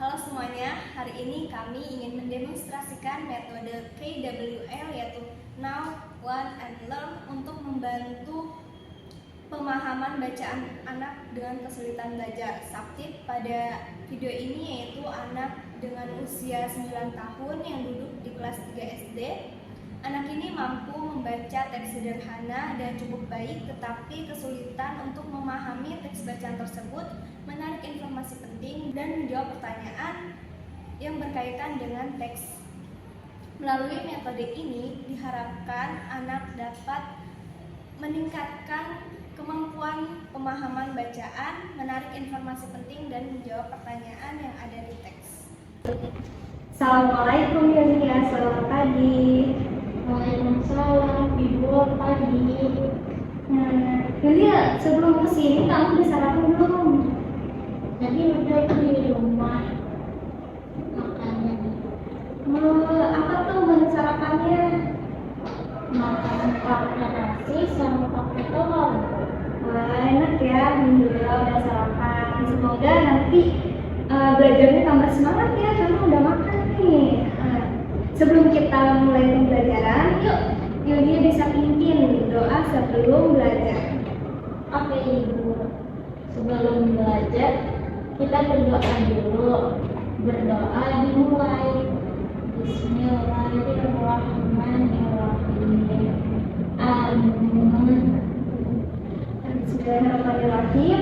Halo semuanya, hari ini kami ingin mendemonstrasikan metode KWL yaitu Know, Want, and Learn untuk membantu pemahaman bacaan anak dengan kesulitan belajar. Subtip pada video ini yaitu anak dengan usia 9 tahun yang duduk di kelas 3 SD. Anak ini mampu membaca teks sederhana dan cukup baik, tetapi kesulitan untuk memahami teks bacaan tersebut, menarik informasi penting, dan menjawab pertanyaan yang berkaitan dengan teks. Melalui metode ini, diharapkan anak dapat meningkatkan kemampuan pemahaman bacaan, menarik informasi penting, dan menjawab pertanyaan yang ada di teks. Assalamualaikum Yulia, selamat pagi. Waalaikumsalam, Ibu pagi. Yulia, sebelum kesini kamu udah sarapan belum? Tadi udah di rumah makannya. Apa tuh menu sarapannya? Makan pakai nasi sama pakai telur. Wah, enak ya, Alhamdulillah udah sarapan. Semoga nanti belajarnya tambah semangat ya, karena udah makan nih. Sebelum kita mulai pembelajaran, yuk Yulia bisa pimpin doa sebelum belajar. Oke Ibu, sebelum belajar kita berdoa dulu. Berdoa dimulai. Bismillahirrahmanirrahim. Amin. Bismillahirrahmanirrahim.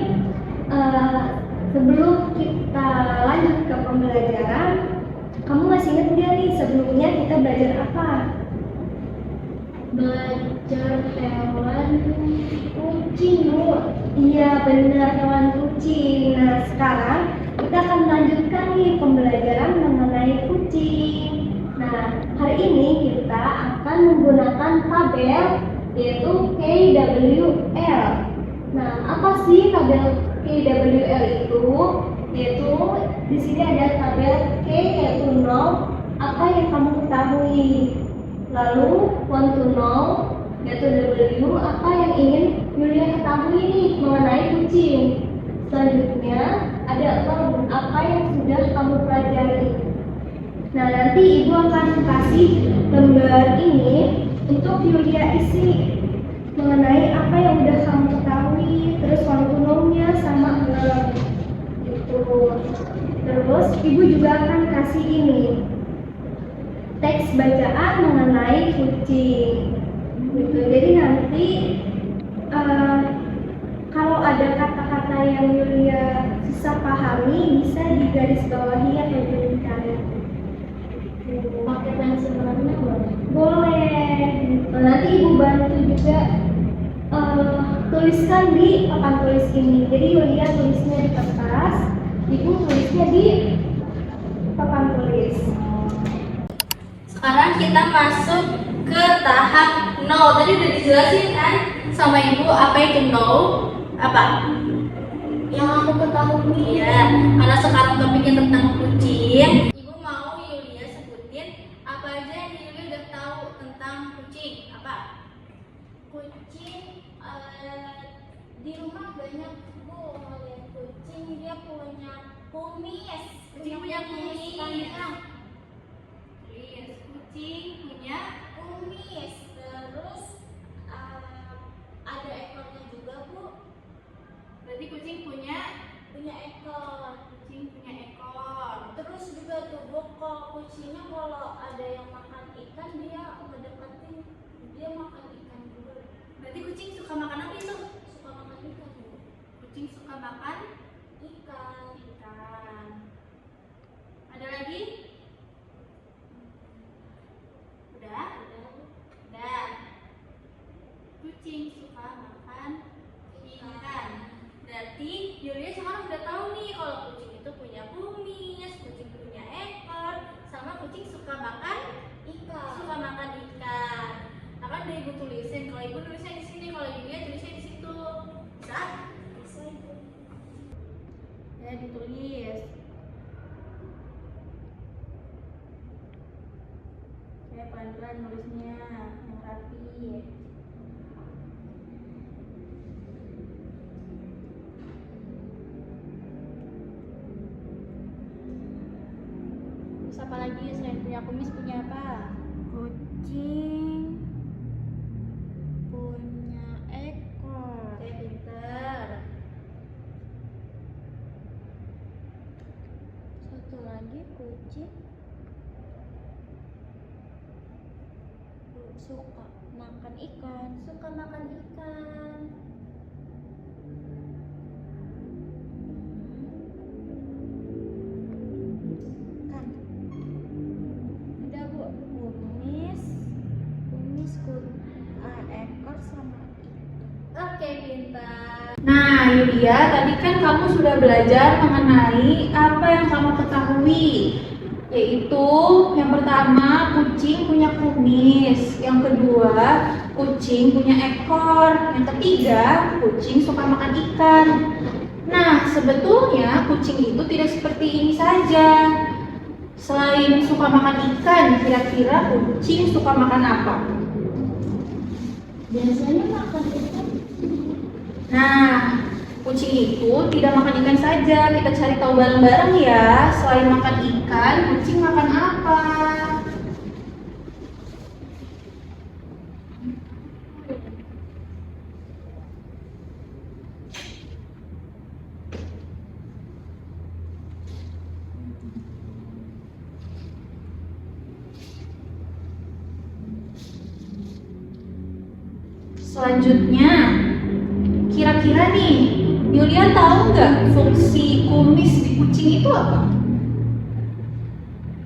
Sebelum kita lanjut ke pembelajaran, kamu masih ingat nggak nih sebelumnya kita belajar apa? Belajar hewan kucing, Bu. Iya benar, hewan kucing. Nah sekarang kita akan melanjutkan nih pembelajaran mengenai kucing. Nah hari ini kita akan menggunakan tabel yaitu KWL. Nah apa sih tabel KWL itu? Yaitu di sini ada tabel K yaitu know, apa yang kamu ketahui. Lalu want to know yaitu W, apa yang ingin Yulia ketahui nih mengenai kucing. Selanjutnya ada learn, apa yang sudah kamu pelajari. Nah nanti ibu akan kasih lembar ini untuk Yulia isi mengenai apa yang udah kamu ketahui, terus want to know-nya sama learn. Terus ibu juga akan kasih ini teks bacaan mengenai kucing gitu. Jadi nanti kalau ada kata-kata yang Yulia susah pahami bisa digarisbawahi atau dituliskan. Pakai pensil warna boleh? Boleh. Nanti ibu bantu juga tuliskan di papan tulis ini. Jadi Yulia tulisnya di kertas, ibu tulisnya di papan tulis. Sekarang kita masuk ke tahap know. Tadi udah dijelasin kan sama ibu apa itu know? Apa? Yang aku ketahui. Iya, karena sekarang topiknya tentang kucing. Ibu mau Yulia sebutin apa aja yang Yulia udah tahu tentang kucing? Apa? Kucing di rumah banyak, Bu. Ngeliat kucing dia punya kumis. Kucing punya kumis. panjang. Kucing punya Kumis. Terus ada ekornya juga, Bu. berarti kucing punya Ekor. ekor. Terus juga tuh, Bu, kucingnya kalau ada yang makan ikan dia ngedekatin, dia makan ikan juga. Berarti kucing suka makan apa itu? Suka makan ikan, Bu. Kucing suka makan Ikan. ikan. Ada lagi? Udah? Udah. Kucing suka makan ikan. Berarti Yulia sekarang udah tahu nih kalau kucing itu punya kumis, kucing punya ekor, sama kucing suka makan Ikan. ikan. Nah kan udah ibu tulisin. Kalau ibu tulisnya di sini, kalau Yulia tulisnya di situ. Bisa? Bisa, Bu. Ya ditulis. Ya pelan-pelan nulisnya yang rapi. Terus apa lagi selain punya kumis punya apa? Kucing punya ekor. Oke, pinter. Satu lagi kucing suka makan ikan. Suka makan ikan. Kan udah Bu, ekor sama ikan. Oke, pintar. Nah, Yulia, tadi kan kamu sudah belajar mengenai apa yang kamu ketahui, yaitu yang pertama, kucing punya kumis, yang kedua, kucing punya ekor, yang ketiga, kucing suka makan ikan. Nah, sebetulnya kucing itu tidak seperti ini saja. Selain suka makan ikan, kira-kira kucing suka makan apa? Biasanya makan ikan. Nah, kucing itu tidak makan ikan saja. Kita cari tahu bareng-bareng ya. Selain makan ikan, kucing makan apa? Selanjutnya, kira-kira nih, Yulia tahu nggak fungsi kumis di kucing itu apa?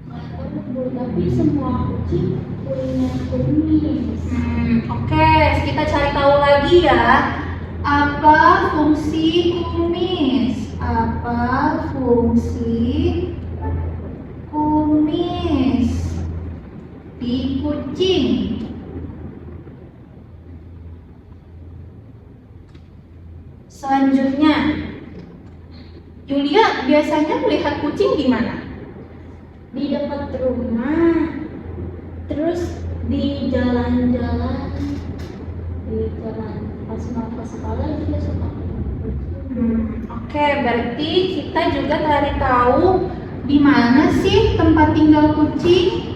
Nggak tahu Bu, tapi semua kucing punya kumis. Oke, kita cari tahu lagi ya. Apa fungsi kumis? Apa fungsi kumis di kucing? Selanjutnya, Yulia biasanya melihat kucing di mana? Di dekat rumah, terus di jalan-jalan, pas mau ke sekolah juga suka kucing. Oke, berarti kita juga cari tahu di mana sih tempat tinggal kucing.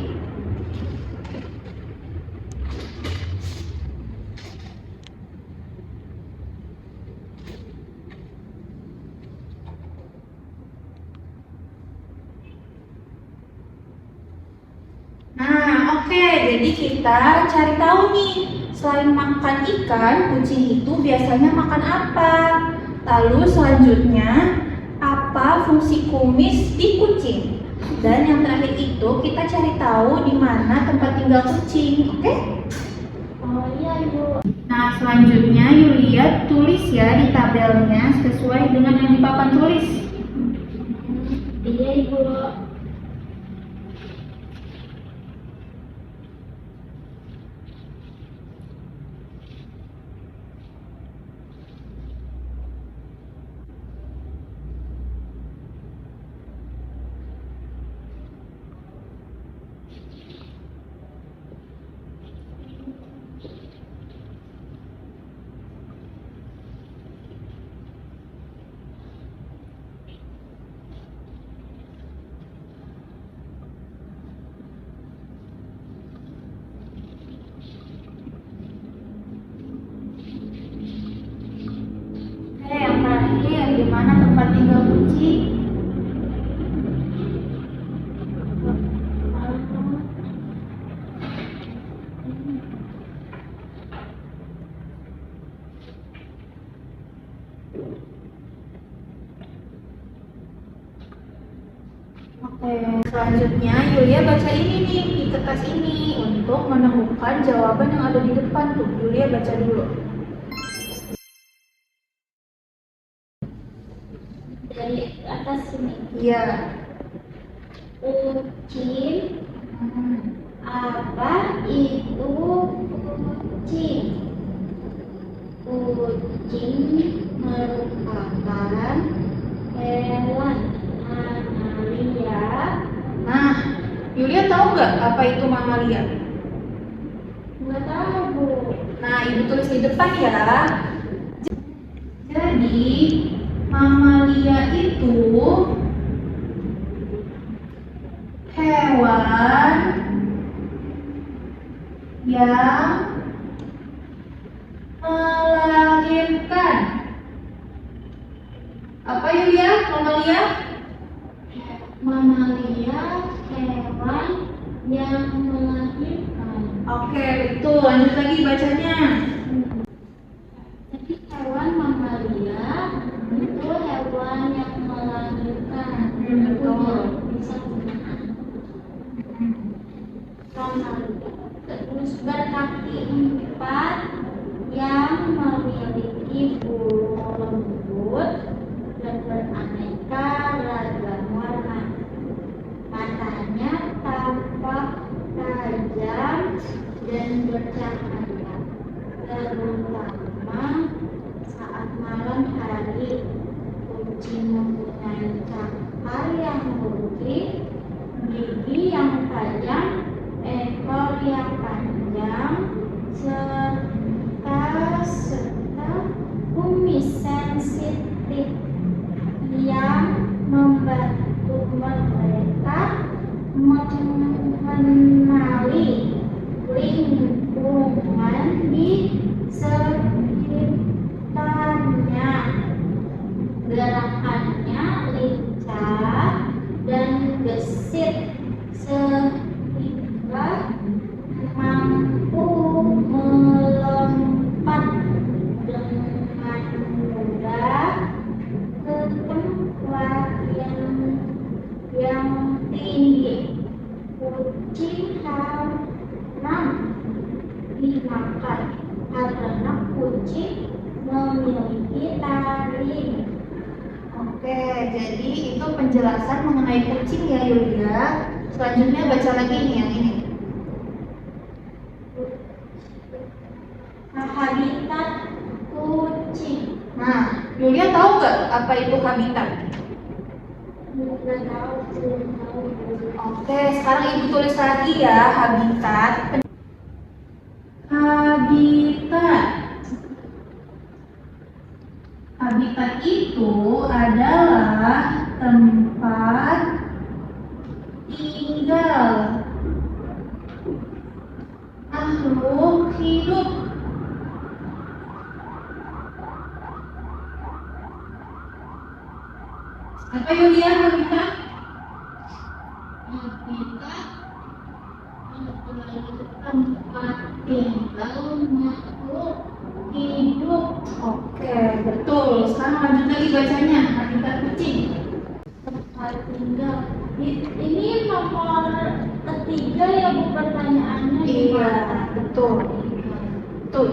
Nah, oke, jadi kita cari tahu nih, selain makan ikan, kucing itu biasanya makan apa? Lalu selanjutnya, apa fungsi kumis di kucing? Dan yang terakhir itu kita cari tahu di mana tempat tinggal kucing, oke? Oh iya Ibu. Nah, selanjutnya Yulia tulis ya di tabelnya sesuai dengan yang di papan tulis. Iya Ibu. Yang terakhir, di mana tempat tinggal kucing? Oke, selanjutnya Yulia baca ini nih di kertas ini untuk menemukan jawaban yang ada di depan tuh. Yulia baca dulu. Dari atas sini. Iya. Kucing. Apa itu kucing? Kucing merupakan hewan mamalia. Nah, Yulia tahu nggak apa itu mamalia? Nggak tahu Bu. Nah, ibu tulis di depan ya. Jadi, mamalia itu hewan hewan yang melahirkan. Apa Yulia? Mamalia? Mamalia hewan yang melahirkan. Oke, betul. Lanjut lagi bacanya. Jadi hewan mamalia itu hewan yang melahirkan. Betul. Bisa punya anak. Mamalia. Terus berkaki 4 yang memiliki bulu lembut dan beraneka ragam warna. Matanya tampak tajam dan bercahaya, terutama saat malam hari. Kucing mempunyai cakar yang putih, gigi yang tajam, ekor yang panjang, serta kumis sensitif yang membantu mereka mengenali lingkungan di sekitarnya. Gerakannya lincah dan gesit sehingga mampu melompat dengan mudah ke tempat yang tinggi. Kucing harus dimakan karena kucing memiliki taring. Oke, jadi itu penjelasan mengenai kucing ya Yulia. Selanjutnya baca lagi nih yang ini. Habitat kucing. Nah, Yulia tahu nggak apa itu habitat? Belum tahu. Oke, sekarang ibu tulis lagi ya habitat. Habitat. Habitat itu adalah tempat tinggal makhluk hidup. Apa Yulia habitat? Habitat adalah tempat tinggal makhluk hidup. Oke, betul. Sekarang lanjut lagi bacanya. Habitat kucing. Tempat tinggal. Ini nomor ketiga ya Bu pertanyaannya. Iya, betul. Betul.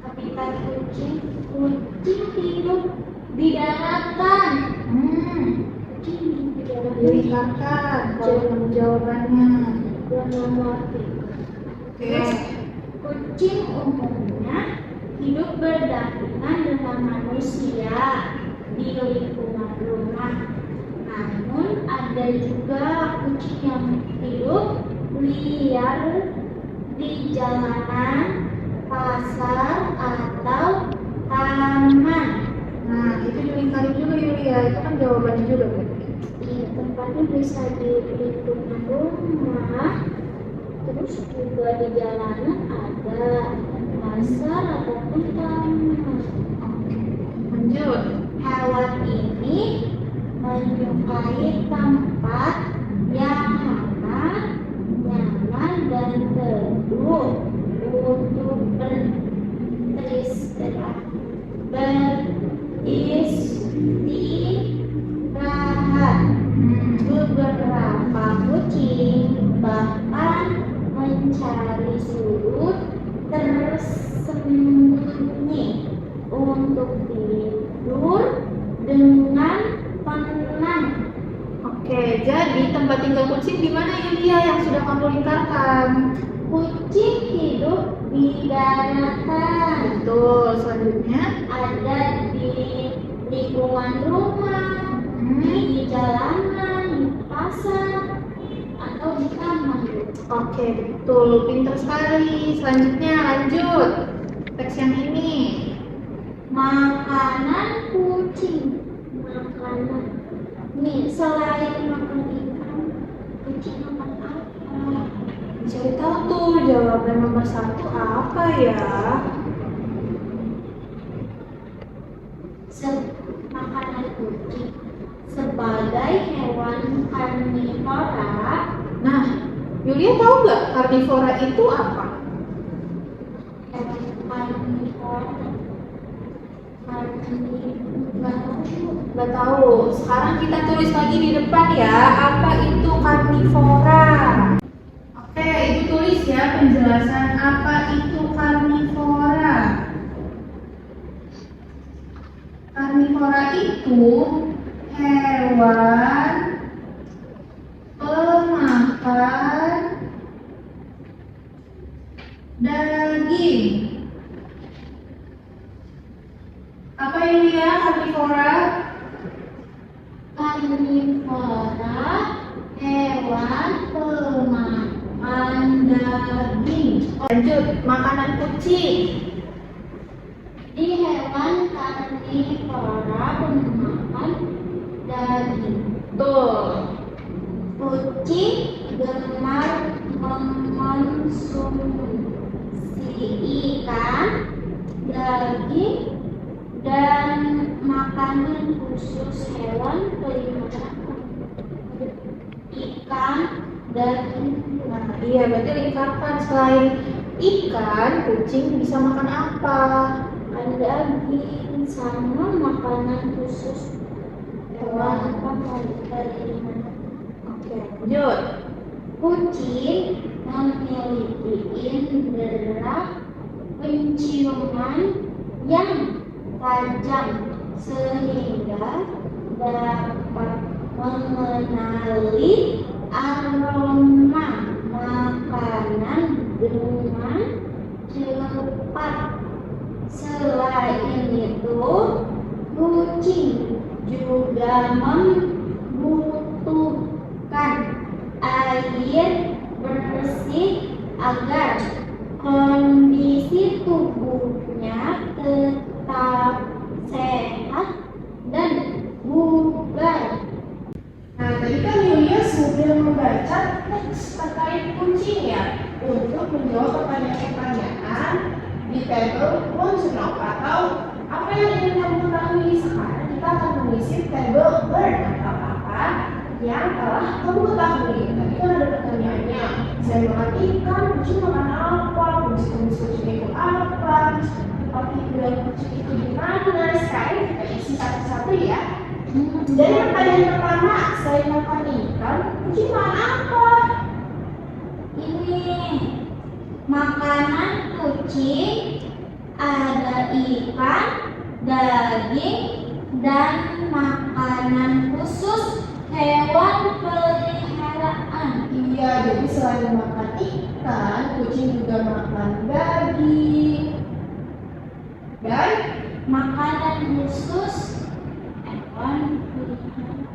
Habitat kucing. Kucing hidup di daratan. Kucing hidup di daratan. Jadi kakak, kalau jawabannya. Yang nomor 3. Oke. Kucing umumnya hidup berdampingan dengan manusia di lingkungan rumah. Namun ada juga kucing yang hidup liar di jalanan, pasar, atau taman. Nah, itu dilingkari juga Yulia. Itu kan jawabannya juga kan? Iya, tempatnya bisa di lingkungan rumah, terus juga di jalanan ada, pasar ataupun taman. Lanjut. Hewan ini menyukai tempat yang hangat, nyaman, dan teduh untuk beristirahat. Beberapa kucing bahkan mencari sudut tersembunyi untuk tidur dengan tenang. Oke, jadi tempat tinggal kucing di mana Yulia yang sudah kamu lingkarkan? Kucing hidup di daratan, Betul. Selanjutnya. ada di lingkungan rumah, di jalanan, di pasar, atau di taman. Oke, betul. Pintar sekali. Selanjutnya lanjut. Teks yang ini. Makanan kucing. Makanan. Nih, selain makan ikan, jawaban nomor 1 apa ya? Makanan kucing sebagai hewan karnivora. Nah, Yulia tahu nggak karnivora itu apa? Nggak tahu. Sekarang kita tulis lagi di depan ya, apa itu karnivora? Oke, Ibu tulis ya penjelasan apa itu karnivora. Karnivora itu hewan pemakan daging. Apa ini ya karnivora? Karnivora hewan pemakan daging. Lanjut, makanan kucing. Di hewan karnivora pemakan daging. Tuh. Kucing gemar mengonsumsi ikan, daging, dan makanan khusus hewan peliharaan. Ikan, daging, Nah, iya berarti lingkarkan selain ikan, kucing bisa makan apa? dan daging, sama makanan khusus hewan peliharaan. Oke, lanjut. Kucing memiliki indera penciuman yang tajam sehingga dapat mengenali aroma makanan dengan cepat. Selain itu, kucing juga membutuhkan air bersih agar kondisi tubuhnya tetap sehat dan bugar. Nah, tadi kan Yulia sudah membaca teks terkait kucing ya. Untuk menjawab pertanyaan-pertanyaan di tabel Monsunok atau apa yang ingin kamu ketahui. Sekarang kita akan mengisi tabel learn atau apa yang telah kamu ketahui. Tadi kan ada pertanyaannya. Saya makan ikan, kucing makan apa? Fungsi kucing itu apa? Tempat tinggal kucing itu di mana? Sekarang kita isi satu-satu ya. Dari pertanyaan pertama, saya makan ikan, kucing makan apa? Ini makanan kucing ada ikan, daging, dan makanan khusus hewan peliharaan. Iya, jadi selain makan ikan, kucing juga makan daging dan Makanan khusus hewan peliharaan.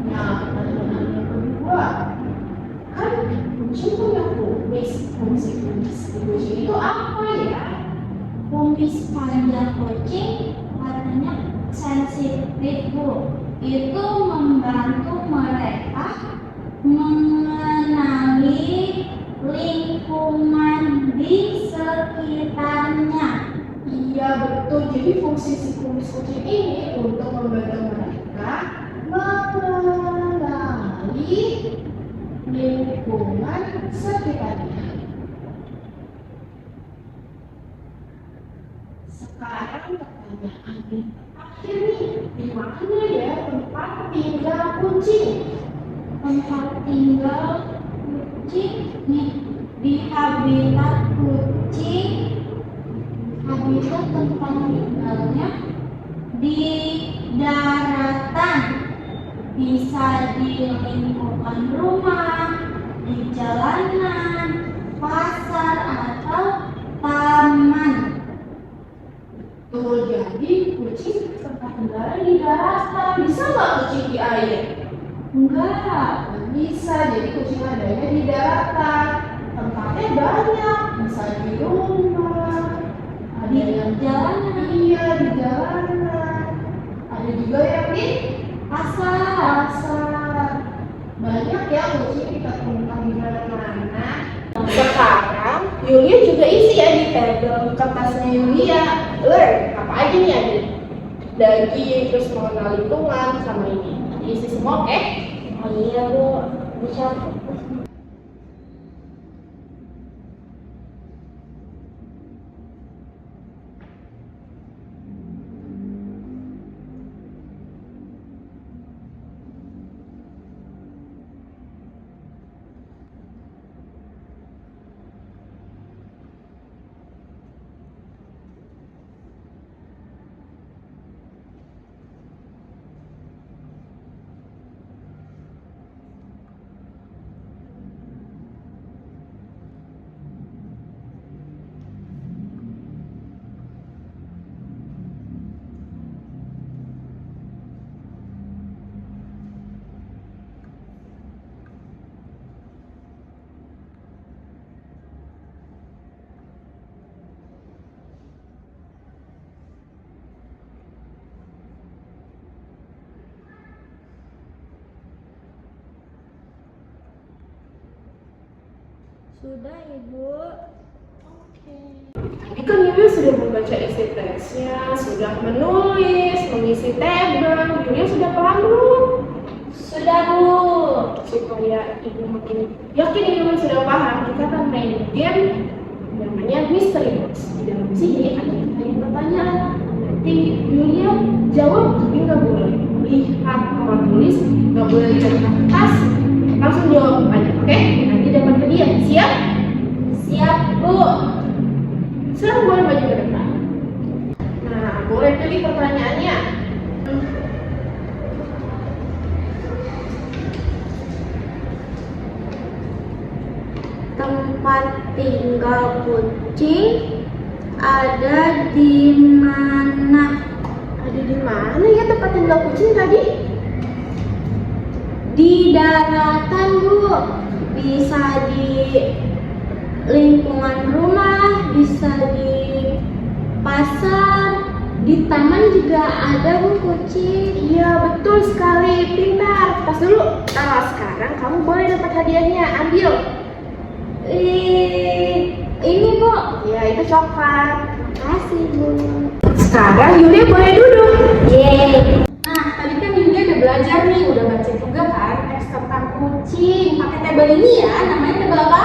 Nah, pertanyaan yang kedua, kan kucing punya kumis. Fungsi kumis di kucing itu apa ya? Kumis panjang kucing warnanya sensitif, Bu. Itu membantu mereka mengenali lingkungan di sekitarnya. Iya betul, jadi fungsi si kumis kucing ini untuk membantu mereka mengenali lingkungan sekitarnya. Sekarang pertanyaan yang terakhir nih, di mana ya tempat tinggal kucing? Tempat tinggal kucing nih di habitat kucing. Habitat tempat tinggalnya di daratan, bisa di lingkungan rumah, di jalanan, pasar, atau taman. Tuh, jadi kucing tempat tinggalnya di daratan. Bisa nggak kucing di air? Enggak, Nggak bisa, jadi kucing adanya di daratan. Tempatnya banyak, bisa di rumah, ada di yang jalanan. iya di jalanan, ada juga yang di Pasar. Banyak ya kucing kita temukan di mana-mana. Sekarang Yulia juga isi ya di tabel kertasnya Yulia. Apa aja nih ada? Daging, terus mengenal lingkungan sama ini. Diisi semua, oke? Oh iya Bu, dicatat. Sudah Ibu. Tadi kan Yulia sudah membaca isi teksnya, sudah menulis, mengisi tabel. Yulia sudah paham belum? Sudah Bu. Supaya Ibu makin yakin Yulia sudah paham, kita akan main game namanya Mystery Box. Di dalam sini ada pertanyaan. Nanti Yulia jawab, tapi nggak boleh lihat apa tulis, nggak boleh lihat kertas, langsung jawab aja, oke? Nanti dapat hadiah. Siap? Siap Bu. Sekarang boleh maju ke depan. Nah, boleh pilih pertanyaannya. Tempat tinggal kucing ada di mana? Ada di mana ya tempat tinggal kucing tadi? Di daratan Bu. Bisa di lingkungan rumah, bisa di pasar, di taman juga ada Bu kucing. Iya, betul sekali. Pintar. Tas dulu. Nah, sekarang kamu boleh dapat hadiahnya. Ambil. Ini Bu. Ya, itu coklat. Makasih Bu. Sekarang Yulia boleh duduk. Yeay. Nah, tadi kan Yulia udah belajar nih, udah baca juga kan teks tentang kucing. Pakai tabel ini ya, namanya tabel apa?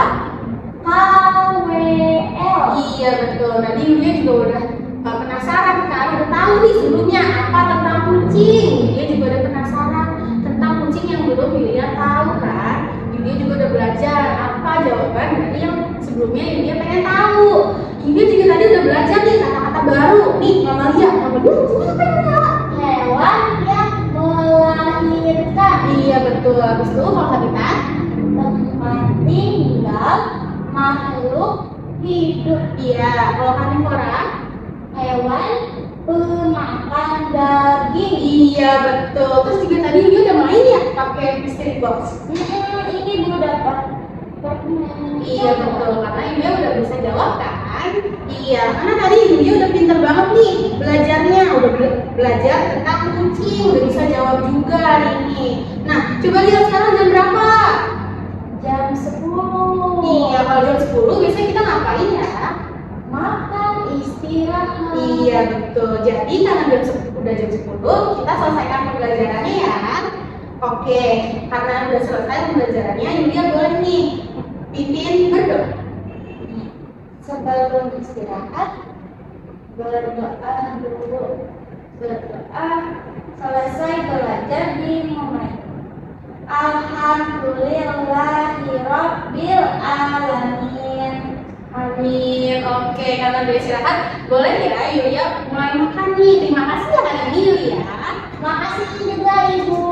KWL. Iya betul. Tadi Yulia juga udah penasaran kan, udah tahu nih sebelumnya apa tentang kucing. Yulia juga udah penasaran tentang kucing yang belum Yulia tahu kan. Yulia juga udah belajar apa jawaban dari yang sebelumnya Yulia pengen tahu. Yulia juga tadi udah belajar nih kata-kata baru. Nih, Mamalia, apa dulu? Apa yang udah? Hewan yang melahirkan. Iya betul. Habis itu kalau habitat Tempat tinggal makhluk hidup. iya, kalau karnivora Hewan pemakan daging. iya betul. Terus juga tadi dia udah main ya pakai mystery box. Ini Bu dapat Iya betul, karena dia udah bisa jawab kan? Iya, karena tadi dia udah pinter banget nih belajarnya, udah belajar tentang kucing, udah bisa jawab juga hari ini. Nah, coba lihat sekarang jam berapa? Jam 10. Iya, kalau jam 10 biasanya kita ngapain ya? Makan, istirahat. Iya betul. Jadi karena udah jam 10 kita selesaikan pembelajarannya ya. Oke, karena udah selesai pembelajarannya, Yulia boleh nih pimpin berdoa. Sebelum istirahat, berdoa dulu. Berdoa selesai belajar dimulai. Alhamdulillahirabbil alamin. Amin. Oke, karena udah istirahat, boleh ya Yulia mulai makan nih. Terima kasih ya hari ini Yulia. Makasih juga Ibu.